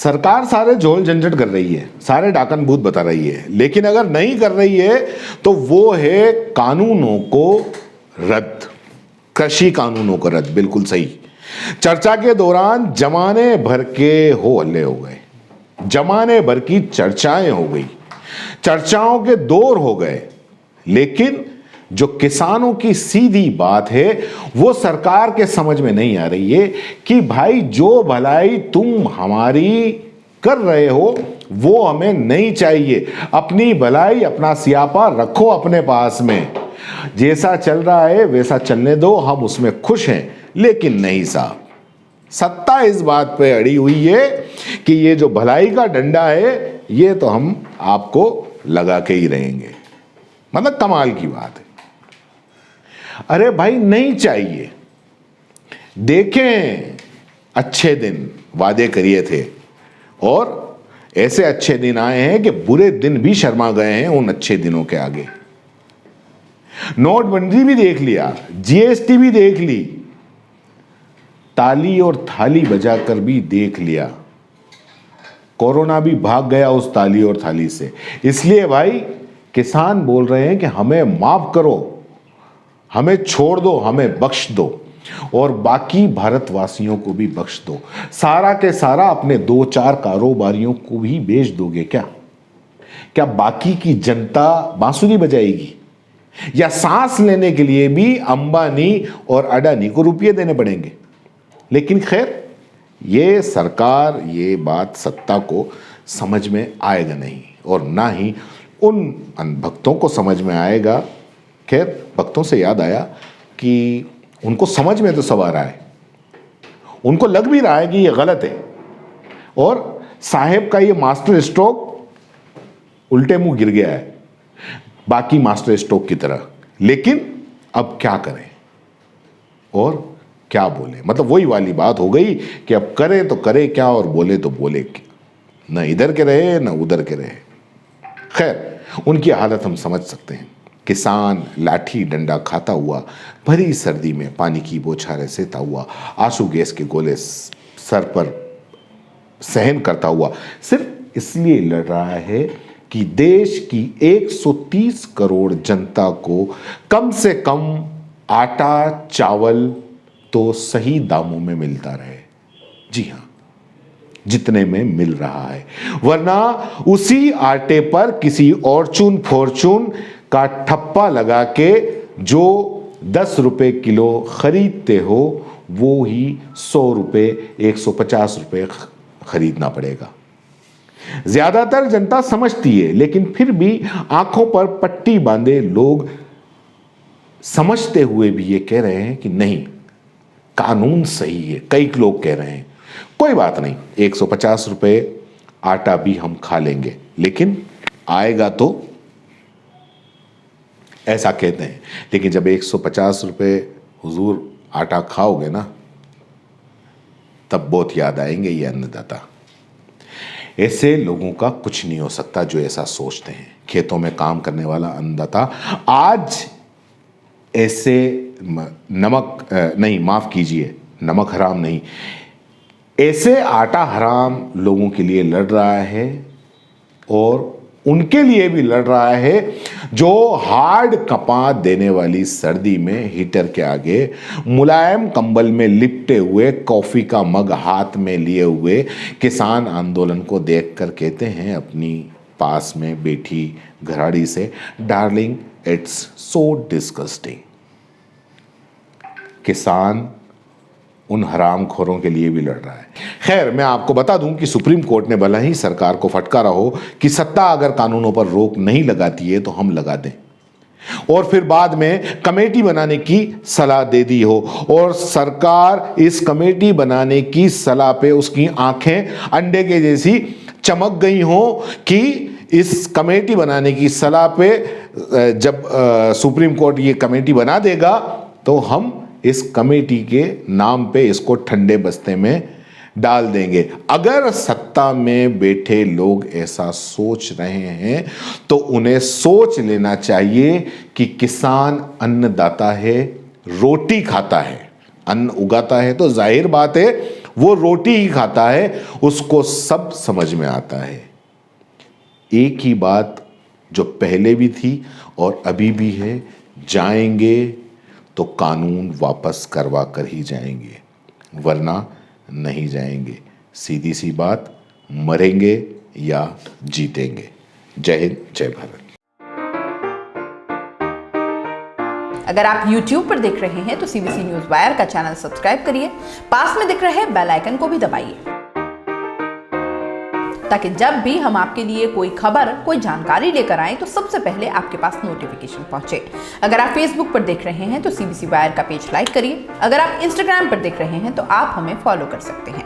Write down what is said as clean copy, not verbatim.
सरकार सारे झोल झंझट कर रही है, सारे डाकन भूत बता रही है, लेकिन अगर नहीं कर रही है तो वो है कानूनों को रद्द, कृषि कानूनों को रद्द। बिल्कुल सही। चर्चा के दौरान जमाने भर के हो हल्ले हो गए, जमाने भर की चर्चाएं हो गई, चर्चाओं के दौर हो गए, लेकिन जो किसानों की सीधी बात है वो सरकार के समझ में नहीं आ रही है कि भाई जो भलाई तुम हमारी कर रहे हो वो हमें नहीं चाहिए। अपनी भलाई, अपना सियापा रखो अपने पास में, जैसा चल रहा है वैसा चलने दो, हम उसमें खुश हैं। लेकिन नहीं साहब, सत्ता इस बात पे अड़ी हुई है कि ये जो भलाई का डंडा है ये तो हम आपको लगा के ही रहेंगे। मतलब कमाल की बात है। अरे भाई नहीं चाहिए। देखें, अच्छे दिन वादे करिए थे और ऐसे अच्छे दिन आए हैं कि बुरे दिन भी शर्मा गए हैं उन अच्छे दिनों के आगे। नोटबंदी भी देख लिया, जीएसटी भी देख ली, ताली और थाली बजाकर भी देख लिया, कोरोना भी भाग गया उस ताली और थाली से। इसलिए भाई किसान बोल रहे हैं कि हमें माफ करो, हमें छोड़ दो, हमें बख्श दो और बाकी भारतवासियों को भी बख्श दो। सारा के सारा अपने 2-4 कारोबारियों को भी बेच दोगे क्या? क्या बाकी की जनता बांसुरी बजाएगी? या सांस लेने के लिए भी अंबानी और अडानी को रुपये देने पड़ेंगे? लेकिन खैर, ये सरकार, ये बात सत्ता को समझ में आएगा नहीं और ना ही उन भक्तों को समझ में आएगा। खैर, भक्तों से याद आया कि उनको समझ में तो सब आ रहा है, उनको लग भी रहा है कि ये गलत है और साहेब का ये मास्टर स्ट्रोक उल्टे मुंह गिर गया है बाकी मास्टर स्ट्रोक की तरह। लेकिन अब क्या करें और क्या बोले? मतलब वही वाली बात हो गई कि अब करे तो करे क्या और बोले तो बोले क्या, न इधर के रहे न उधर के रहे। खैर, उनकी हालत हम समझ सकते हैं। किसान लाठी डंडा खाता हुआ भरी सर्दी में पानी की बौछारें सहता हुआ, आंसू गैस के गोले सर पर सहन करता हुआ सिर्फ इसलिए लड़ रहा है कि देश की 130 करोड़ जनता को कम से कम आटा चावल तो सही दामों में मिलता रहे। जी हां, जितने में मिल रहा है, वरना उसी आटे पर किसी ऑर्चून फॉर्चून का ठप्पा लगा के जो 10 रुपए किलो खरीदते हो वो ही 100 रुपए 150 रुपए खरीदना पड़ेगा। ज्यादातर जनता समझती है, लेकिन फिर भी आंखों पर पट्टी बांधे लोग समझते हुए भी ये कह रहे हैं कि नहीं, कानून सही है। कई लोग कह रहे हैं कोई बात नहीं, 150 रुपए आटा भी हम खा लेंगे, लेकिन आएगा तो, ऐसा कहते हैं। लेकिन जब 150 रुपए हुजूर आटा खाओगे ना, तब बहुत याद आएंगे ये अन्नदाता। ऐसे लोगों का कुछ नहीं हो सकता जो ऐसा सोचते हैं। खेतों में काम करने वाला अन्नदाता आज ऐसे नमक नहीं, माफ कीजिए, नमक हराम नहीं, ऐसे आटा हराम लोगों के लिए लड़ रहा है और उनके लिए भी लड़ रहा है जो हार्ड कपा देने वाली सर्दी में हीटर के आगे मुलायम कंबल में लिपटे हुए, कॉफी का मग हाथ में लिए हुए किसान आंदोलन को देखकर कहते हैं अपनी पास में बैठी घराड़ी से, डार्लिंग इट्स सो डिस्गस्टिंग। किसान उन हरामखोरों के लिए भी लड़ रहा है। खैर, मैं आपको बता दूं कि सुप्रीम कोर्ट ने भला ही सरकार को फटकारा हो कि सत्ता अगर कानूनों पर रोक नहीं लगाती है तो हम लगा दें, और फिर बाद में कमेटी बनाने की सलाह दे दी हो और सरकार इस कमेटी बनाने की सलाह पे उसकी आंखें अंडे के जैसी चमक गई हो कि इस कमेटी बनाने की सलाह पे जब सुप्रीम कोर्ट ये कमेटी बना देगा तो हम इस कमेटी के नाम पे इसको ठंडे बस्ते में डाल देंगे। अगर सत्ता में बैठे लोग ऐसा सोच रहे हैं तो उन्हें सोच लेना चाहिए कि किसान अन्नदाता है, रोटी खाता है, अन्न उगाता है, तो जाहिर बात है वो रोटी ही खाता है, उसको सब समझ में आता है। एक ही बात जो पहले भी थी और अभी भी है, जाएंगे तो कानून वापस करवा कर ही जाएंगे, वरना नहीं जाएंगे। सीधी सी बात, मरेंगे या जीतेंगे। जय हिंद, जय भारत। अगर आप YouTube पर देख रहे हैं तो CBC न्यूज़ वायर का चैनल सब्सक्राइब करिए, पास में दिख रहे बेल आइकन को भी दबाइए, ताकि जब भी हम आपके लिए कोई खबर, कोई जानकारी लेकर आए तो सबसे पहले आपके पास नोटिफिकेशन पहुंचे। अगर आप Facebook पर देख रहे हैं तो CBC वायर का पेज लाइक करिए। अगर आप Instagram पर देख रहे हैं तो आप हमें फॉलो कर सकते हैं।